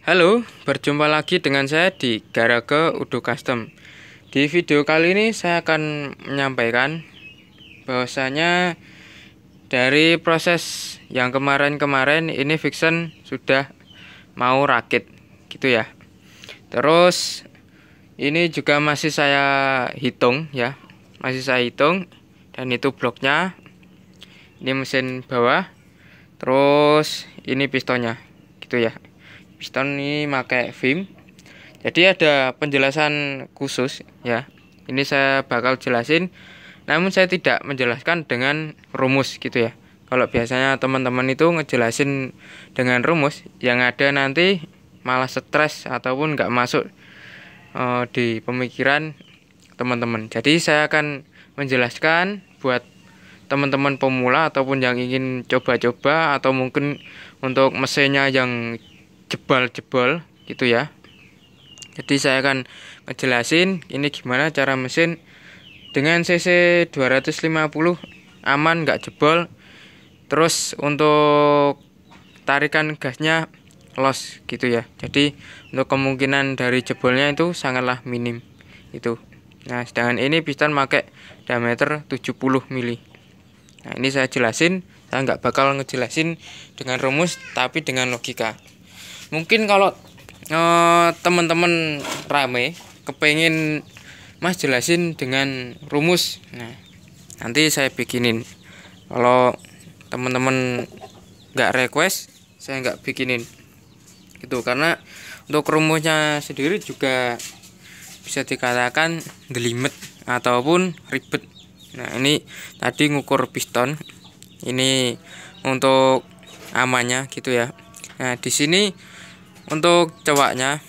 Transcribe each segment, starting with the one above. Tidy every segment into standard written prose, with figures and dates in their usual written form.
Halo, berjumpa lagi dengan saya di Garage Udo Custom. Di video kali ini saya akan menyampaikan bahwasanya dari proses yang kemarin-kemarin ini Vixen sudah mau rakit gitu ya. Terus ini juga masih saya hitung ya. Masih saya hitung dan itu bloknya. Ini mesin bawah. Terus ini pistonnya gitu ya. Piston ini pakai VIM. Jadi ada penjelasan khusus ya. Ini saya bakal jelasin, namun saya tidak menjelaskan dengan rumus gitu ya. Kalau biasanya teman-teman itu ngejelasin dengan rumus, yang ada nanti malah stres ataupun nggak masuk di pemikiran teman-teman. Jadi saya akan menjelaskan buat teman-teman pemula ataupun yang ingin coba-coba atau mungkin untuk mesinnya yang jebol-jebol gitu ya. Jadi saya akan ngejelasin ini gimana cara mesin dengan cc 250 aman nggak jebol. Terus untuk tarikan gasnya los gitu ya. Jadi untuk kemungkinan dari jebolnya itu sangatlah minim itu. Nah, sedangkan ini piston pakai diameter 70 mili. Nah, ini saya jelasin, saya nggak bakal ngejelasin dengan rumus tapi dengan logika. Mungkin kalau teman-teman rame kepengen Mas jelasin dengan rumus, nah nanti saya bikinin. Kalau teman-teman nggak request, saya nggak bikinin itu, karena untuk rumusnya sendiri juga bisa dikatakan gelimet ataupun ribet. Nah, ini tadi ngukur piston, ini untuk amannya gitu ya. Nah, di sini untuk cowaknya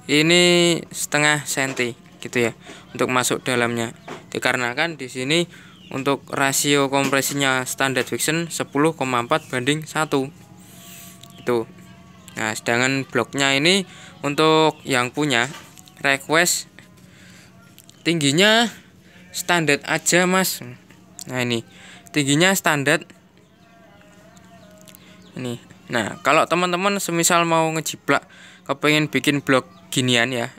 ini setengah senti gitu ya untuk masuk dalamnya, dikarenakan di sini untuk rasio kompresinya standar Vixen 10,4 banding 1 itu. Nah, sedangkan bloknya ini untuk yang punya request tingginya standar aja Mas. Nah, ini tingginya standar ini. Nah, kalau teman-teman semisal mau ngejiplak kepengen bikin blok ginian ya,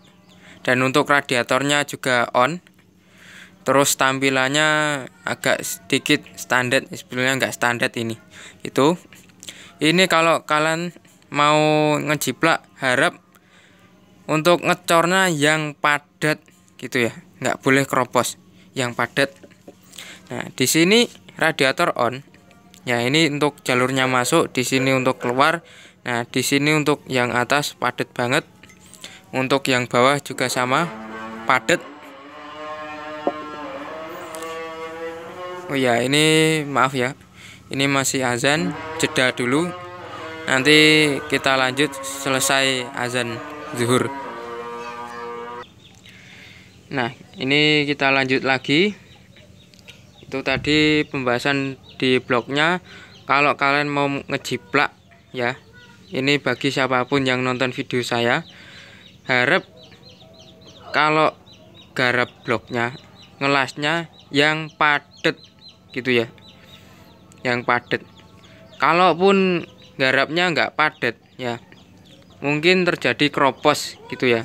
dan untuk radiatornya juga on, terus tampilannya agak sedikit standar, sebenarnya nggak standar ini kalau kalian mau ngejiplak harap untuk ngecornya yang padat gitu ya, nggak boleh keropos, yang padat. Nah, di sini radiator on ya, ini untuk jalurnya masuk, di sini untuk keluar. Nah, di sini untuk yang atas padat banget, untuk yang bawah juga sama padat. Oh ya, ini maaf ya, ini masih azan, jeda dulu, nanti kita lanjut selesai azan zuhur. Nah, ini kita lanjut lagi. Itu tadi pembahasan di blognya. Kalau kalian mau ngejiplak ya, ini bagi siapapun yang nonton video saya, harap kalau garap bloknya ngelasnya yang padat gitu ya, yang padat. Kalaupun garapnya nggak padat ya, mungkin terjadi keropos gitu ya.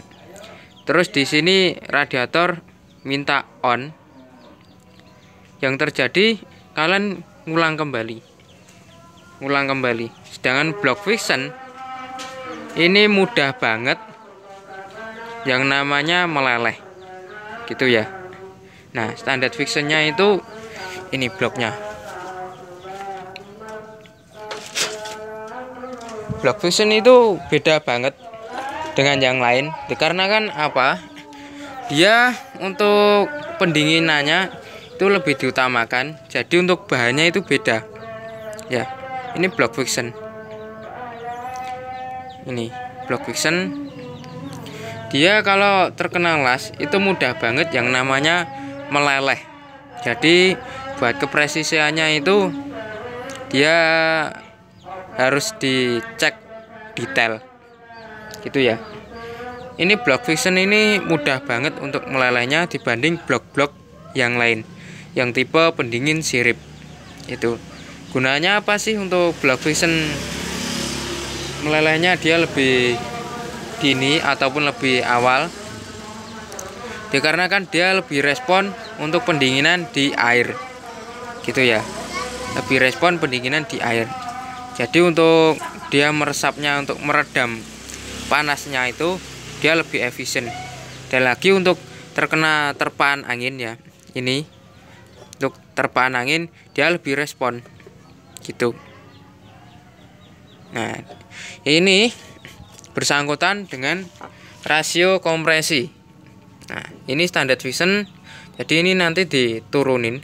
Terus di sini radiator minta on, yang terjadi kalian ngulang kembali. Sedangkan blok Vixen ini mudah banget yang namanya meleleh gitu ya. Nah, standar Vixennya itu ini bloknya. Blok Vixen itu beda banget dengan yang lain, dikarenakan apa? Dia untuk pendinginannya itu lebih diutamakan, jadi untuk bahannya itu beda ya. Ini blok Vixen, ini blok Vixen, dia kalau terkena las itu mudah banget yang namanya meleleh. Jadi buat kepresisiannya itu dia harus dicek detail gitu ya. Ini blok Vixen ini mudah banget untuk melelehnya dibanding blok-blok yang lain yang tipe pendingin sirip. Itu gunanya apa sih untuk blok Vixen melelehnya? Dia lebih dini ataupun lebih awal, dikarenakan dia lebih respon untuk pendinginan di air, gitu ya. Lebih respon pendinginan di air. Jadi untuk dia meresapnya, untuk meredam panasnya itu dia lebih efisien. Dan lagi untuk terkena terpaan angin ya, ini untuk terpaan angin dia lebih respon, gitu. Nah, ini bersangkutan dengan rasio kompresi. Nah, ini standar Vision. Jadi ini nanti turunin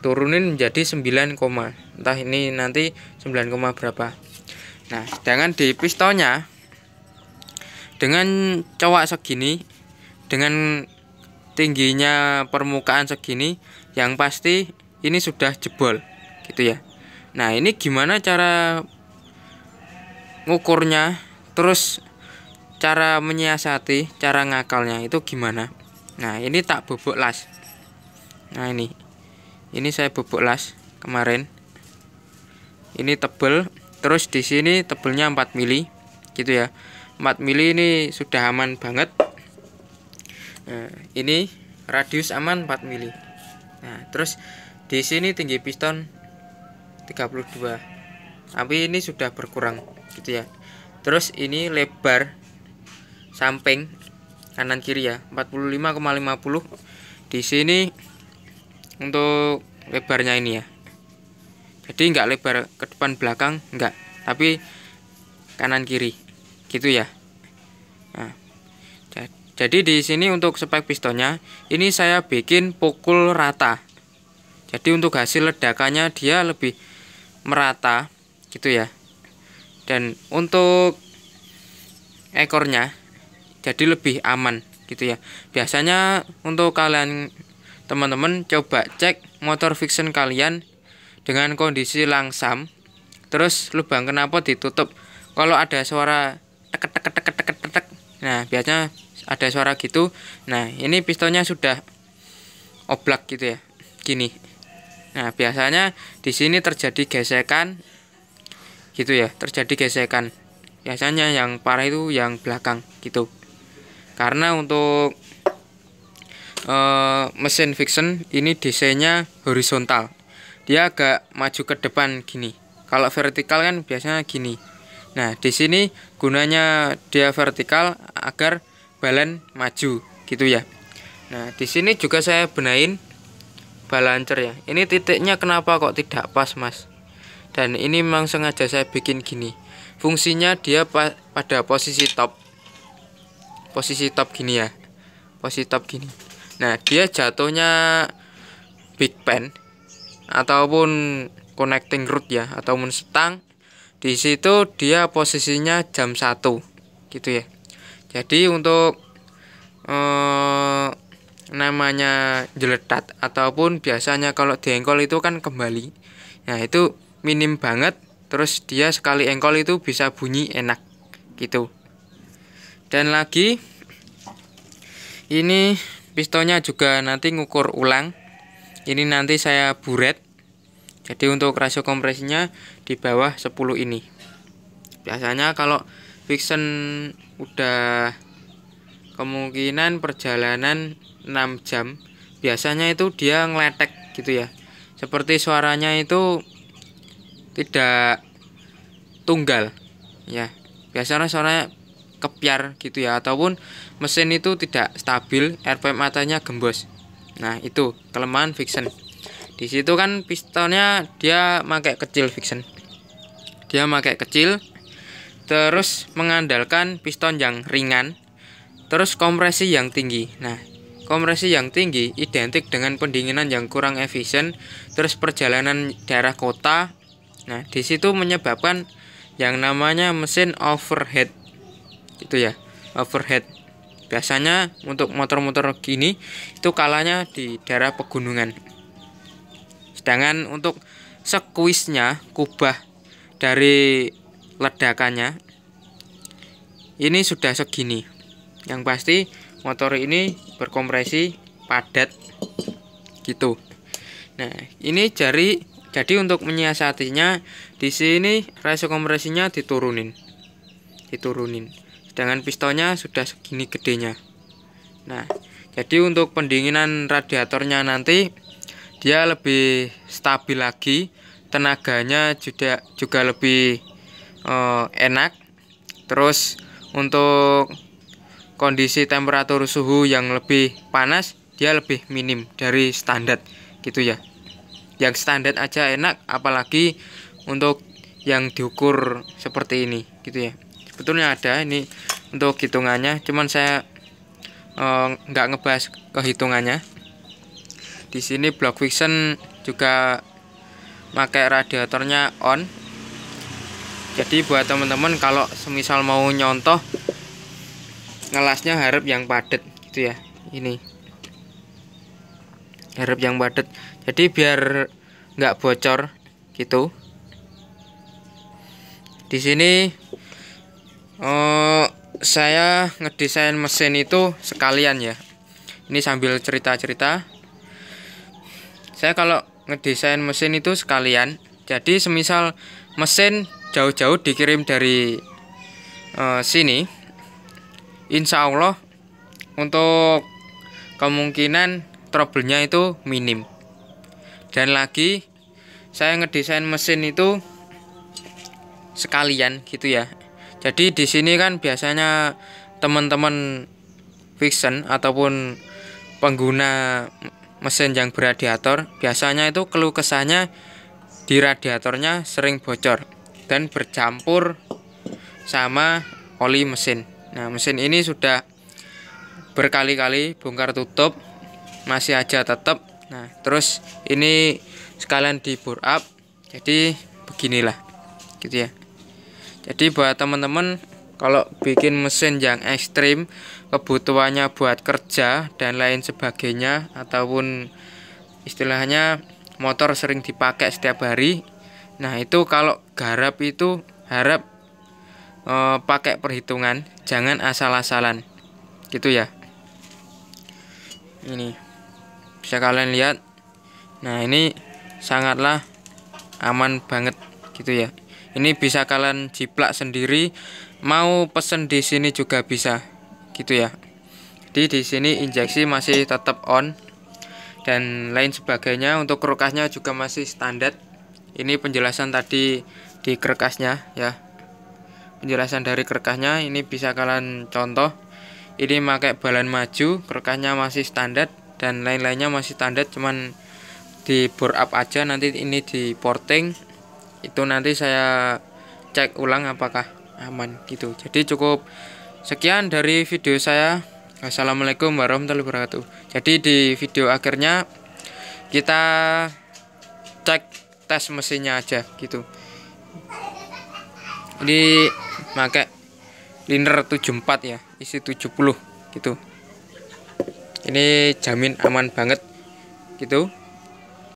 menjadi 9, entah ini nanti 9, berapa. Nah, sedangkan di pistonnya dengan cowok segini, dengan tingginya permukaan segini, yang pasti ini sudah jebol, gitu ya. Nah, ini gimana cara ngukurnya, terus cara menyiasati, cara ngakalnya itu gimana? Nah, ini tak bobok las. Nah, ini saya bobok las kemarin. Ini tebel, terus di sini tebelnya 4 mili, gitu ya. 4 mili ini sudah aman banget. Nah, ini radius aman 4 mili. Nah, terus di sini tinggi piston 32. Tapi ini sudah berkurang, gitu ya. Terus ini lebar samping kanan kiri ya, 45,50. Di sini untuk lebarnya ini ya. Jadi enggak lebar ke depan belakang, enggak, tapi kanan kiri, gitu ya. Nah, jadi di sini untuk spek pistonnya ini saya bikin pukul rata. Jadi untuk hasil ledakannya dia lebih merata, gitu ya. Dan untuk ekornya jadi lebih aman, gitu ya. Biasanya untuk kalian teman-teman coba cek motor Vision kalian dengan kondisi langsam, terus lubang knalpot ditutup. Kalau ada suara tek tek tek tek tek tek, nah biasanya ada suara gitu. Nah, ini pistonnya sudah oblak, gitu ya, gini. Nah, biasanya di sini terjadi gesekan, gitu ya, terjadi gesekan. Biasanya yang parah itu yang belakang, gitu. Karena untuk mesin Vision ini desainnya horizontal, dia agak maju ke depan gini. Kalau vertikal kan biasanya gini. Nah, di sini gunanya dia vertikal agar balen maju, gitu ya. Nah, di sini juga saya benahin balancer ya. Ini titiknya kenapa kok tidak pas, Mas? Dan ini memang sengaja saya bikin gini. Fungsinya dia pada posisi top gini ya, posisi top gini. Nah, dia jatuhnya big pen ataupun connecting rod ya, ataupun stang. Di situ dia posisinya jam 1, gitu ya. Jadi untuk namanya jeletat ataupun biasanya kalau diengkol itu kan kembali. Nah, itu minim banget. Terus dia sekali engkol itu bisa bunyi enak, gitu. Dan lagi ini pistonnya juga nanti ngukur ulang. Ini nanti saya buret. Jadi untuk rasio kompresinya di bawah 10 ini. Biasanya kalau Vision udah kemungkinan perjalanan 6 jam, biasanya itu dia ngeletek, gitu ya. Seperti suaranya itu tidak tunggal ya. Biasanya suaranya kepiar, gitu ya, ataupun mesin itu tidak stabil, RPM matanya gembos. Nah, itu kelemahan Vision. Di situ kan pistonnya dia pakai kecil Vision. Dia pakai kecil, terus mengandalkan piston yang ringan, terus kompresi yang tinggi. Nah, kompresi yang tinggi identik dengan pendinginan yang kurang efisien, terus perjalanan daerah kota. Nah, di situ menyebabkan yang namanya mesin overheat, gitu ya, overheat. Biasanya untuk motor-motor gini itu kalanya di daerah pegunungan. Sedangkan untuk squeeze-nya, kubah dari ledakannya ini sudah segini. Yang pasti motor ini berkompresi padat, gitu. Nah, ini jadi untuk menyiasatinya di sini rasio kompresinya diturunin. sedangkan pistonnya sudah segini gedenya. Nah, jadi untuk pendinginan radiatornya nanti dia lebih stabil lagi, tenaganya juga lebih enak. Terus untuk kondisi temperatur suhu yang lebih panas dia lebih minim dari standar gitu ya. Yang standar aja enak, apalagi untuk yang diukur seperti ini gitu ya. Sebetulnya ada ini untuk hitungannya, cuman saya nggak ngebahas kehitungannya. Di sini Block Fiction juga pakai radiatornya on. Jadi buat teman-teman kalau semisal mau nyontoh ngelasnya harap yang padat gitu ya. Ini harap yang padat. Jadi biar nggak bocor gitu. Di sini saya ngedesain mesin itu sekalian ya. Ini sambil cerita-cerita. Saya kalau ngedesain mesin itu sekalian. Jadi semisal mesin jauh-jauh dikirim dari sini, insya Allah untuk kemungkinan trouble-nya itu minim. Dan lagi saya ngedesain mesin itu sekalian gitu ya. Jadi di sini kan biasanya teman-teman fiction ataupun pengguna mesin yang berradiator biasanya itu keluh kesahnya di radiatornya sering bocor dan bercampur sama oli mesin. Nah, mesin ini sudah berkali-kali bongkar tutup masih aja tetap. Nah, terus ini sekalian di bore up. Jadi beginilah gitu ya. Jadi buat teman-teman kalau bikin mesin yang ekstrim, kebutuhannya buat kerja dan lain sebagainya, ataupun istilahnya motor sering dipakai setiap hari, nah itu kalau garap itu harap pakai perhitungan, jangan asal-asalan gitu ya. Ini bisa kalian lihat. Nah, ini sangatlah aman banget gitu ya. Ini bisa kalian jiplak sendiri, mau pesen di sini juga bisa gitu ya. Jadi di sini injeksi masih tetap on dan lain sebagainya. Untuk kerkasnya juga masih standar. Ini penjelasan tadi di kerkasnya ya. Penjelasan dari kerkasnya ini bisa kalian contoh. Ini pakai balan maju, kerkasnya masih standar dan lain-lainnya masih standar, cuman di bore up aja. Nanti ini di porting itu nanti saya cek ulang apakah aman gitu. Jadi cukup sekian dari video saya. Assalamualaikum warahmatullahi wabarakatuh. Jadi di video akhirnya kita cek tes mesinnya aja gitu. Ini pakai liner 74 ya, isi 70 gitu. Ini jamin aman banget gitu.